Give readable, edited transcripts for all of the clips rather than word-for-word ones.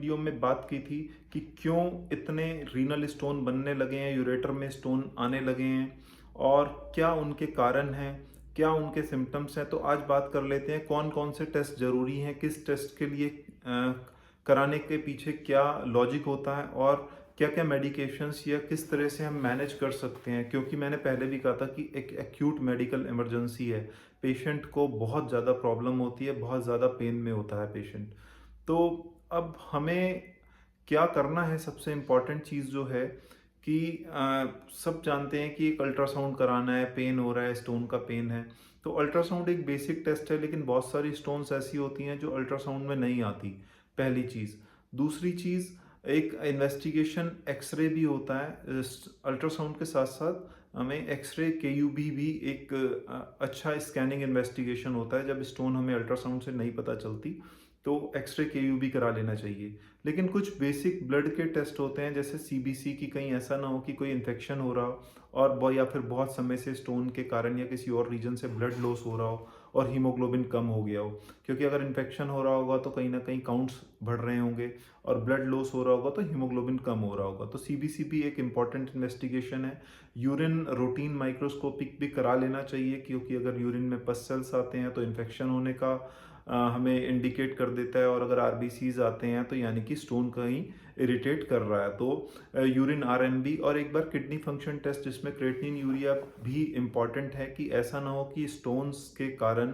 Video में बात की थी कि क्यों इतने रीनल स्टोन बनने लगे हैं, यूरेटर में स्टोन आने लगे हैं और क्या उनके कारण हैं, क्या उनके सिम्टम्स हैं। तो आज बात कर लेते हैं कौन कौन से टेस्ट ज़रूरी हैं, किस टेस्ट के लिए कराने के पीछे क्या लॉजिक होता है और क्या क्या मेडिकेशंस या किस तरह से हम मैनेज कर सकते हैं। क्योंकि मैंने पहले भी कहा था कि एक एक्यूट मेडिकल इमरजेंसी है, पेशेंट को बहुत ज़्यादा प्रॉब्लम होती है, बहुत ज़्यादा पेन में होता है पेशेंट। तो अब हमें क्या करना है, सबसे इम्पॉर्टेंट चीज़ जो है कि सब जानते हैं कि एक अल्ट्रासाउंड कराना है, पेन हो रहा है, स्टोन का पेन है। तो अल्ट्रासाउंड एक बेसिक टेस्ट है, लेकिन बहुत सारी स्टोन्स ऐसी होती हैं जो अल्ट्रासाउंड में नहीं आती, पहली चीज़। दूसरी चीज़, एक इन्वेस्टिगेशन एक्सरे भी होता है अल्ट्रासाउंड के साथ साथ। हमें एक्सरे केयूबी भी एक अच्छा स्कैनिंग इन्वेस्टिगेशन होता है। जब स्टोन हमें अल्ट्रासाउंड से नहीं पता चलती तो एक्सरे केयूबी करा लेना चाहिए। लेकिन कुछ बेसिक ब्लड के टेस्ट होते हैं जैसे सीबीसी, की कहीं ऐसा ना हो कि कोई इन्फेक्शन हो रहा हो और या फिर बहुत समय से स्टोन के कारण या किसी और रीजन से ब्लड लॉस हो रहा हो और हीमोग्लोबिन कम हो गया हो। क्योंकि अगर इन्फेक्शन हो रहा होगा तो कहीं ना कहीं काउंट्स बढ़ रहे होंगे और ब्लड लॉस हो रहा होगा तो हीमोग्लोबिन कम हो रहा होगा। तो सीबीसी भी एक इम्पॉर्टेंट इन्वेस्टिगेशन है। यूरिन रूटीन माइक्रोस्कोपिक भी करा लेना चाहिए, क्योंकि अगर यूरिन में पस सेल्स आते हैं तो इन्फेक्शन होने का हमें इंडिकेट कर देता है, और अगर आरबीसीज आते हैं तो यानी कि स्टोन कहीं इरिटेट कर रहा है। तो यूरिन आरएनबी और एक बार किडनी फंक्शन टेस्ट जिसमें क्रेटिनिन यूरिया भी इम्पॉर्टेंट है, कि ऐसा ना हो कि स्टोन्स के कारण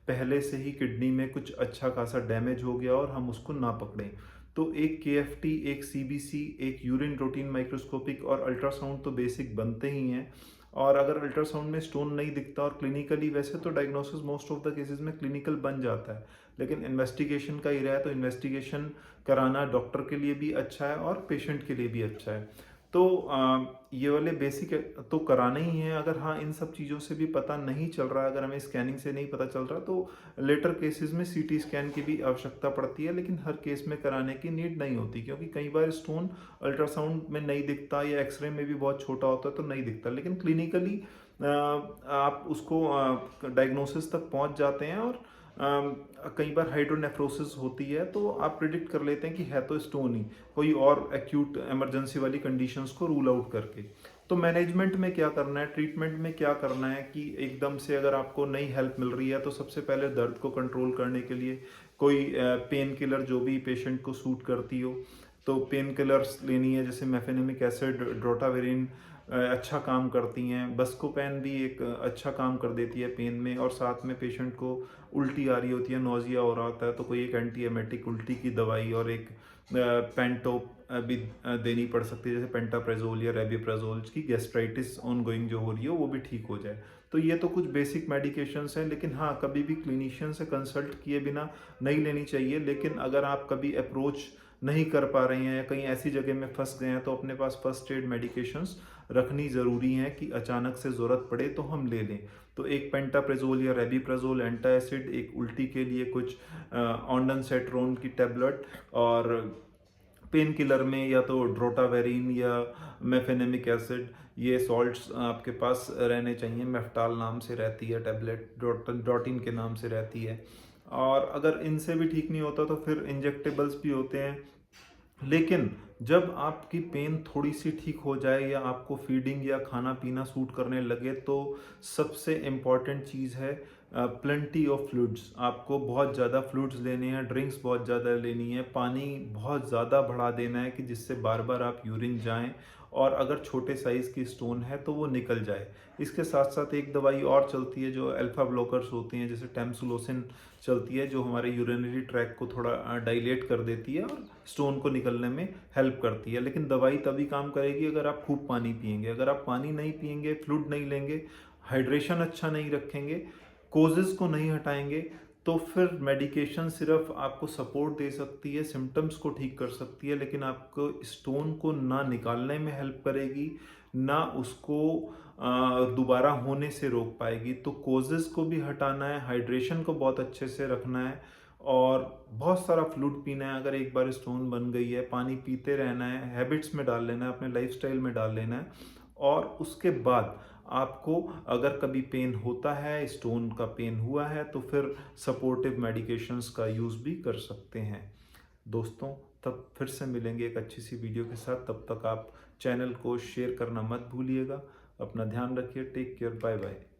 पहले से ही किडनी में कुछ अच्छा खासा डैमेज हो गया और हम उसको ना पकड़ें। तो एक केएफटी, एक सीबीसी, एक यूरिन रूटीन माइक्रोस्कोपिक और अल्ट्रासाउंड तो बेसिक बनते ही हैं। और अगर अल्ट्रासाउंड में स्टोन नहीं दिखता और क्लिनिकली, वैसे तो diagnosis most of the cases में क्लिनिकल बन जाता है, लेकिन इन्वेस्टिगेशन का ही रहा है तो इन्वेस्टिगेशन कराना डॉक्टर के लिए भी अच्छा है और पेशेंट के लिए भी अच्छा है। तो ये वाले बेसिक तो कराने ही हैं। अगर हाँ इन सब चीज़ों से भी पता नहीं चल रहा है, अगर हमें स्कैनिंग से नहीं पता चल रहा, तो लेटर केसेस में सीटी स्कैन की भी आवश्यकता पड़ती है, लेकिन हर केस में कराने की नीड नहीं होती, क्योंकि कई बार स्टोन अल्ट्रासाउंड में नहीं दिखता या एक्सरे में भी बहुत छोटा होता है तो नहीं दिखता, लेकिन क्लिनिकली आप उसको डायग्नोसिस तक पहुंच जाते हैं। और कई बार हाइड्रोनेफ्रोसिस होती है तो आप प्रिडिक्ट कर लेते हैं कि है तो स्टोन ही, कोई और एक्यूट इमरजेंसी वाली कंडीशंस को रूल आउट करके। तो मैनेजमेंट में क्या करना है, ट्रीटमेंट में क्या करना है, कि एकदम से अगर आपको नहीं हेल्प मिल रही है तो सबसे पहले दर्द को कंट्रोल करने के लिए कोई पेन किलर जो भी पेशेंट को सूट करती हो तो पेन किलर्स लेनी है, जैसे मेफेनेमिक एसिड, ड्रोटावेरिन अच्छा काम करती हैं। बस्कोपेन भी एक अच्छा काम कर देती है पेन में। और साथ में पेशेंट को उल्टी आ रही होती है, नोजिया हो रहा होता है, तो कोई एक एंटी एमेटिक उल्टी की दवाई और एक पेंटोप भी देनी पड़ सकती है, जैसे पेंटाप्रेजोल या रेबिप्रेजोल, की गैस्ट्राइटिस ऑनगोइंग जो हो रही हो वो भी ठीक हो जाए। तो ये तो कुछ बेसिक मेडिकेशंस हैं, लेकिन हाँ कभी भी क्लिनिशियन से कंसल्ट किए बिना नहीं लेनी चाहिए। लेकिन अगर आप कभी अप्रोच नहीं कर पा रहे हैं या कहीं ऐसी जगह में फंस गए हैं तो अपने पास फर्स्ट एड मेडिकेशंस रखनी ज़रूरी है, कि अचानक से ज़रूरत पड़े तो हम ले लें। तो एक पेंटाप्रेजोल या रेबिप्रेजोल एंटासिड, एक उल्टी के लिए कुछ ऑन्डनसेट्रोन की टेबलेट, और पेन किलर में या तो ड्रोटावेरिन या मेफेनेमिक एसिड, ये सॉल्ट्स आपके पास रहने चाहिए। मेफ्टाल नाम से रहती है टेबलेट, डॉटिन के नाम से रहती है। और अगर इनसे भी ठीक नहीं होता तो फिर इंजेक्टेबल्स भी होते हैं। लेकिन जब आपकी पेन थोड़ी सी ठीक हो जाए या आपको फीडिंग या खाना पीना सूट करने लगे तो सबसे इम्पॉर्टेंट चीज़ है प्लेंटी ऑफ फ्लूइड्स। आपको बहुत ज़्यादा फ्लूइड्स लेने हैं, ड्रिंक्स बहुत ज़्यादा लेनी है, पानी बहुत ज़्यादा बढ़ा देना है कि जिससे बार बार आप यूरिन जाएं और अगर छोटे साइज़ की स्टोन है तो वो निकल जाए। इसके साथ साथ एक दवाई और चलती है जो अल्फा ब्लॉकर्स होती हैं, जैसे टेम्सुलोसिन चलती है, जो हमारे यूरिनरी ट्रैक को थोड़ा डाइलेट कर देती है और स्टोन को निकलने में हेल्प करती है। लेकिन दवाई तभी काम करेगी अगर आप खूब पानी पिएंगे। अगर आप पानी नहीं पिएंगे, फ्लूइड नहीं लेंगे, हाइड्रेशन अच्छा नहीं रखेंगे, कोजेस को नहीं हटाएंगे, तो फिर मेडिकेशन सिर्फ आपको सपोर्ट दे सकती है, सिम्टम्स को ठीक कर सकती है, लेकिन आपको स्टोन को ना निकालने में हेल्प करेगी, ना उसको दोबारा होने से रोक पाएगी। तो कोजेस को भी हटाना है, हाइड्रेशन को बहुत अच्छे से रखना है और बहुत सारा फ्लूइड पीना है। अगर एक बार स्टोन बन गई है, पानी पीते रहना है, हैबिट्स में डाल लेना है, अपने लाइफस्टाइल में डाल लेना है। और उसके बाद आपको अगर कभी पेन होता है, स्टोन का पेन हुआ है, तो फिर सपोर्टिव मेडिकेशंस का यूज़ भी कर सकते हैं। दोस्तों, तब फिर से मिलेंगे एक अच्छी सी वीडियो के साथ। तब तक आप चैनल को शेयर करना मत भूलिएगा। अपना ध्यान रखिए। Take care. Bye bye.